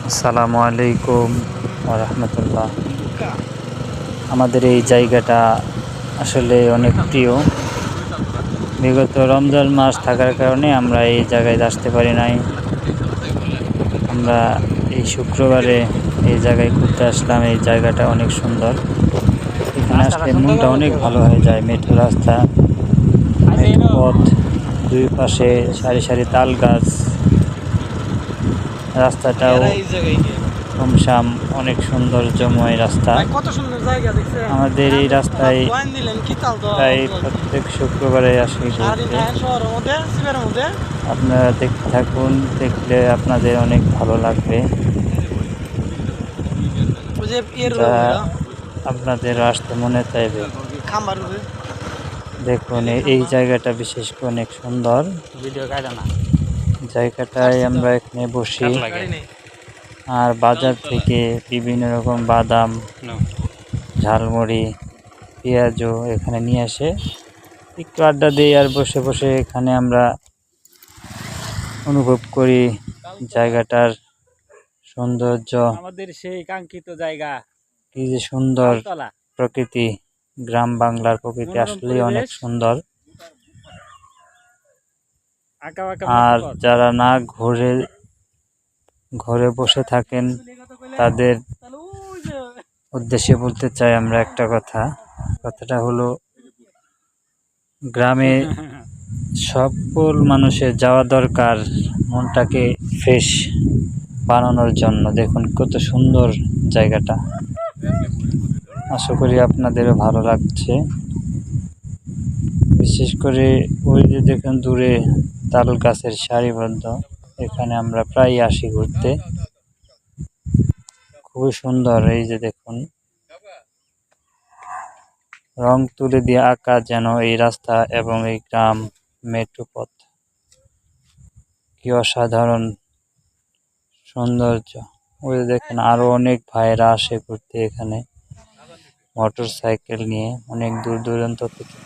আসসালামু আলাইকুম ওয়া রাহমাতুল্লাহ। আমাদের এই জায়গাটা আসলে অনেক প্রিয়। বিগত রমজান মাস থাকার কারণে আমরা এই জায়গায় আসতে পারি নাই। আমরা এই শুক্রবারে এই জায়গায় ঘুরতে আসলাম। এই জায়গাটা অনেক সুন্দর। এখানে আসলে মনটা অনেক ভালো হয়ে যায়। মেঠো রাস্তা, মেঠো পথ, দুই পাশে সারি সারি তাল গাছ। রাস্তাটাও ঘমসাম, অনেক সৌন্দর্যময় রাস্তা। কত সুন্দর জায়গা দেখছেন। আমাদের এই রাস্তায় দিলেন কি তাল তো প্রায় প্রত্যেক শুক্রবারে আসি ঘুরতে। শহরের মধ্যে সিলেটের মধ্যে আপনারা দেখতে থাকুন, দেখলে আপনাদের অনেক ভালো লাগবে। ওই যে যা আপনাদের আসতে মনে চাইবে। খাম্বার দেখুন এই জায়গাটা বিশেষ করে অনেক সুন্দর। ভিডিও কাটা না জায়গাটায় আমরা এখানে বসি আর বাজার থেকে বিভিন্ন রকম বাদাম, ঝালমুড়ি, পেঁয়াজও এখানে নিয়ে আসে। একটু আড্ডা দিই আর বসে বসে এখানে আমরা অনুভব করি জায়গাটার সৌন্দর্য। আমাদের সেই কাঙ্ক্ষিত জায়গা কি যে সুন্দর তালতলা। প্রকৃতি, গ্রাম বাংলার প্রকৃতি আসলেই অনেক সুন্দর। আর যারা না ঘরে বসে থাকেন তাদের উদ্দেশ্যে বলতে চাই আমরা একটা কথাটা হলো, গ্রামে সকল মানুষের যাওয়া দরকার মনটাকে ফ্রেশ বানানোর জন্য। দেখুন কত সুন্দর জায়গাটা। আশা করি আপনাদেরও ভালো লাগছে। বিশেষ করে ওই যে দেখুন দূরে তাল গাছের সারিবদ্ধ, এখানে আমরা প্রায় আসি ঘুরতে। খুবই সুন্দর। এই যে দেখুন রং তুলি দিয়ে আঁকা যেন এই রাস্তা এবং এই গ্রাম, মেঠো পথ। কি অসাধারণ সৌন্দর্য। ওই দেখেন আরো অনেক ভাইরা আসে ঘুরতে এখানে মোটর সাইকেল নিয়ে অনেক দূর দূরান্ত থেকে।